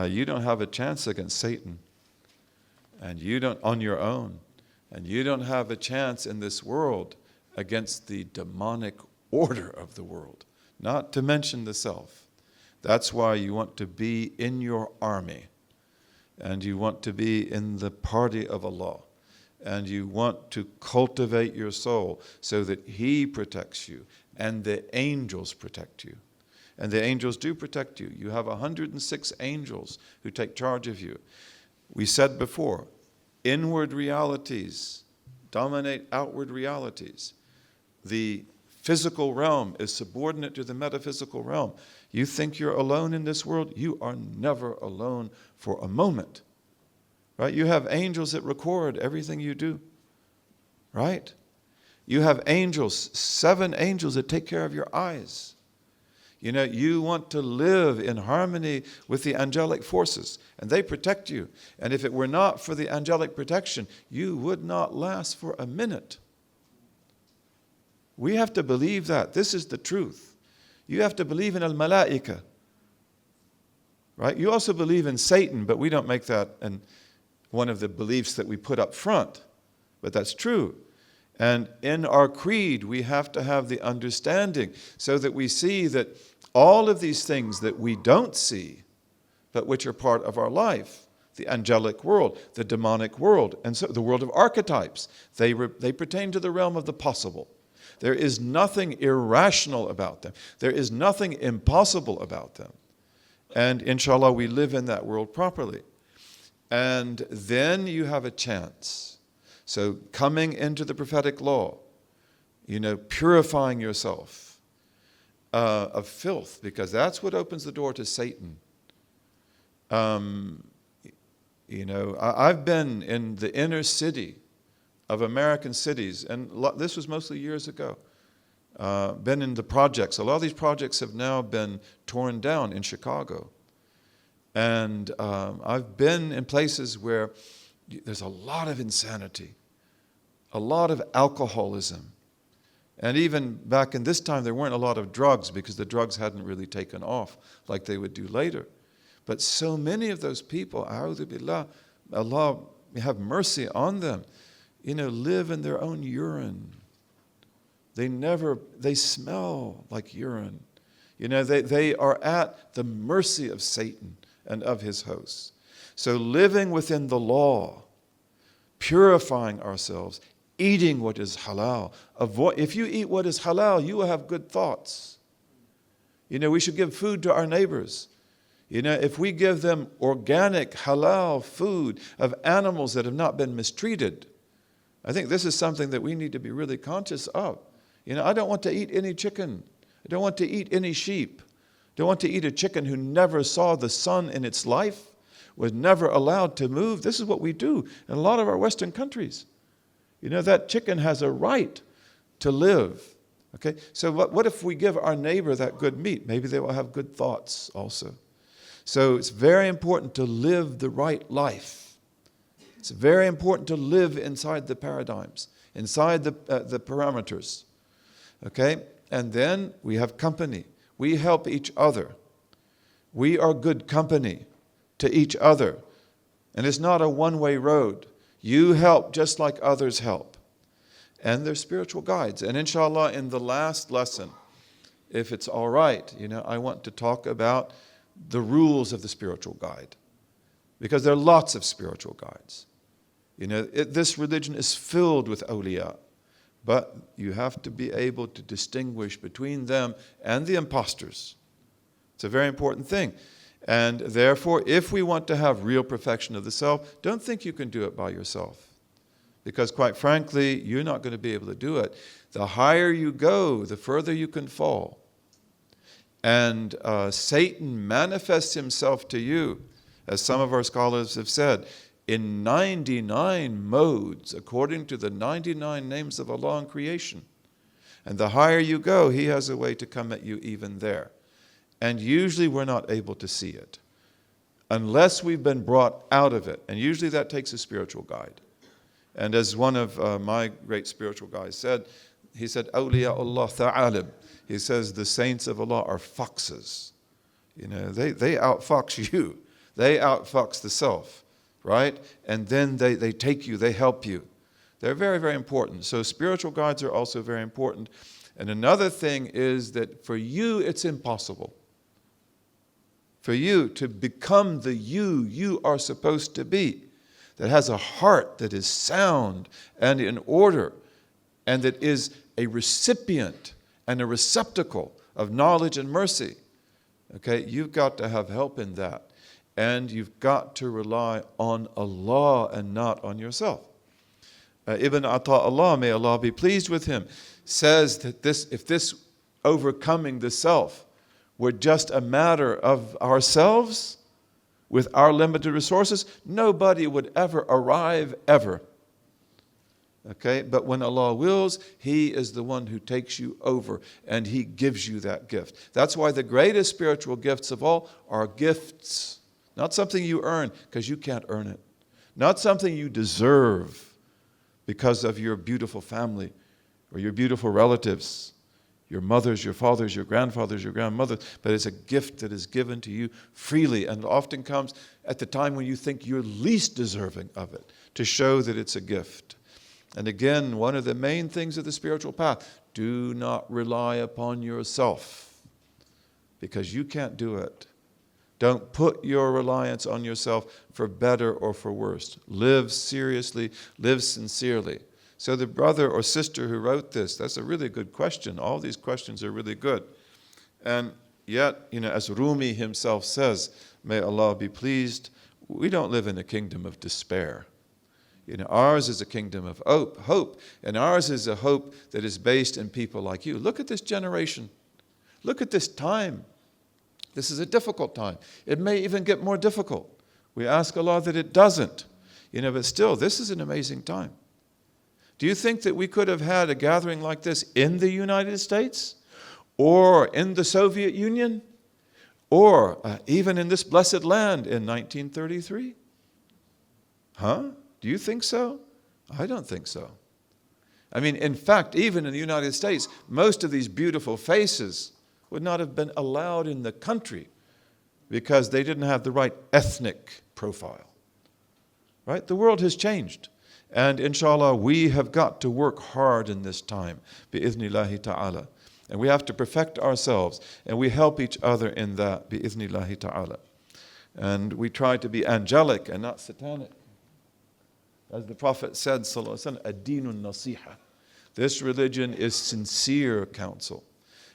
You don't have a chance against Satan. And you don't, on your own. And you don't have a chance in this world against the demonic order of the world. Not to mention the self. That's why you want to be in your army. And you want to be in the party of Allah. And you want to cultivate your soul so that He protects you and the angels protect you. And the angels do protect you. You have 106 angels who take charge of you. We said before, inward realities dominate outward realities. The physical realm is subordinate to the metaphysical realm. You think you're alone in this world? You are never alone for a moment. Right? You have angels that record everything you do. Right? You have angels, 7 angels that take care of your eyes. You know, you want to live in harmony with the angelic forces, and they protect you. And if it were not for the angelic protection, you would not last for a minute. We have to believe that. This is the truth. You have to believe in al-malaika. Right? You also believe in Satan, but we don't make that one of the beliefs that we put up front. But that's true. And in our creed, we have to have the understanding so that we see that all of these things that we don't see, but which are part of our life, the angelic world, the demonic world, and so the world of archetypes, they pertain to the realm of the possible. There is nothing irrational about them. There is nothing impossible about them. And inshallah, we live in that world properly. And then you have a chance. So coming into the prophetic law, purifying yourself of filth, because that's what opens the door to Satan. I've been in the inner city of American cities, and this was mostly years ago. Been in the projects. A lot of these projects have now been torn down in Chicago. And I've been in places where there's a lot of insanity, a lot of alcoholism. And even back in this time, there weren't a lot of drugs because the drugs hadn't really taken off like they would do later. But so many of those people, a'udhu billah, Allah have mercy on them, live in their own urine. They smell like urine. They are at the mercy of Satan and of his hosts. So living within the law, purifying ourselves, eating what is halal. If you eat what is halal, you will have good thoughts. We should give food to our neighbors. If we give them organic, halal food of animals that have not been mistreated, I think this is something that we need to be really conscious of. I don't want to eat any chicken. I don't want to eat any sheep. I don't want to eat a chicken who never saw the sun in its life, was never allowed to move. This is what we do in a lot of our Western countries. That chicken has a right to live. Okay, so what if we give our neighbor that good meat? Maybe they will have good thoughts also. So it's very important to live the right life. It's very important to live inside the paradigms, inside the parameters. Okay, and then we have company. We help each other. We are good company to each other. And it's not a one-way road. You help just like others help. And they're spiritual guides. And inshallah, in the last lesson, if it's all right, I want to talk about the rules of the spiritual guide. Because there are lots of spiritual guides. This religion is filled with awliya. But you have to be able to distinguish between them and the imposters. It's a very important thing. And therefore, if we want to have real perfection of the self, don't think you can do it by yourself. Because quite frankly, you're not going to be able to do it. The higher you go, the further you can fall. And Satan manifests himself to you, as some of our scholars have said, in 99 modes, according to the 99 names of Allah in creation. And the higher you go, he has a way to come at you even there. And usually we're not able to see it, unless we've been brought out of it. And usually that takes a spiritual guide. And as one of my great spiritual guys said, he said, Awliya Allah tha'alib. He says, the saints of Allah are foxes. They outfox you. They outfox the self, right? And then they take you, they help you. They're very, very important. So spiritual guides are also very important. And another thing is that for you, it's impossible. For you to become the you are supposed to be, that has a heart that is sound and in order, and that is a recipient and a receptacle of knowledge and mercy. Okay, you've got to have help in that. And you've got to rely on Allah and not on yourself. Ibn Ata'Allah, may Allah be pleased with him, says that if this overcoming the self were just a matter of ourselves, with our limited resources, nobody would ever arrive, ever. Okay, but when Allah wills, He is the one who takes you over and He gives you that gift. That's why the greatest spiritual gifts of all are gifts. Not something you earn, because you can't earn it. Not something you deserve because of your beautiful family or your beautiful relatives, your mothers, your fathers, your grandfathers, your grandmothers, but it's a gift that is given to you freely, and often comes at the time when you think you're least deserving of it, to show that it's a gift. And again, one of the main things of the spiritual path, do not rely upon yourself, because you can't do it. Don't put your reliance on yourself for better or for worse. Live seriously, live sincerely. So the brother or sister who wrote this, that's a really good question. All these questions are really good. And yet, as Rumi himself says, may Allah be pleased, we don't live in a kingdom of despair. Ours is a kingdom of hope. And ours is a hope that is based in people like you. Look at this generation. Look at this time. This is a difficult time. It may even get more difficult. We ask Allah that it doesn't. But still, this is an amazing time. Do you think that we could have had a gathering like this in the United States? Or in the Soviet Union? Or even in this blessed land in 1933? Huh? Do you think so? I don't think so. In fact, even in the United States, most of these beautiful faces would not have been allowed in the country because they didn't have the right ethnic profile. Right? The world has changed. And inshallah, we have got to work hard in this time, bi'ithnillahi ta'ala. And we have to perfect ourselves, and we help each other in that, bi'ithnillahi ta'ala. And we try to be angelic and not satanic. As the Prophet said, sallallahu alaihi wasallam, ad-deenun nasiha. This religion is sincere counsel.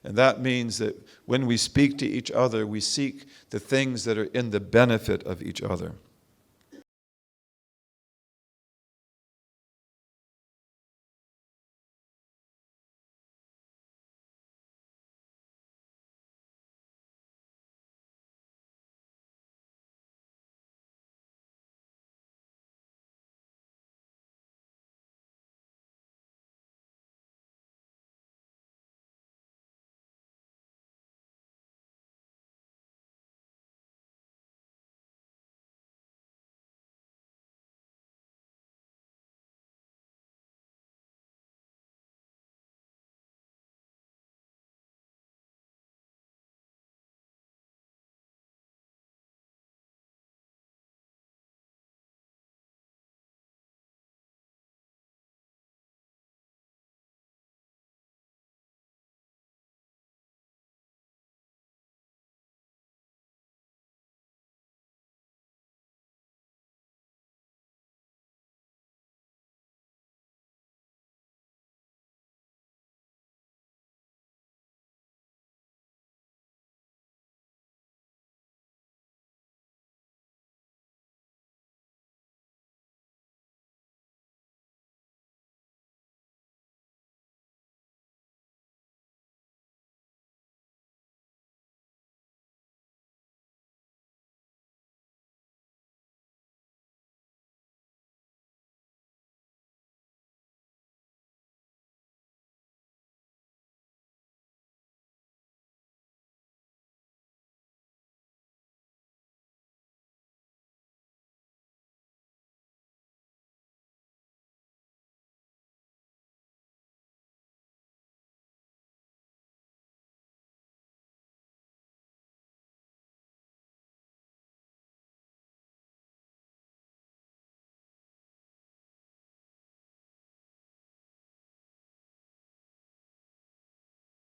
And that means that when we speak to each other, we seek the things that are in the benefit of each other.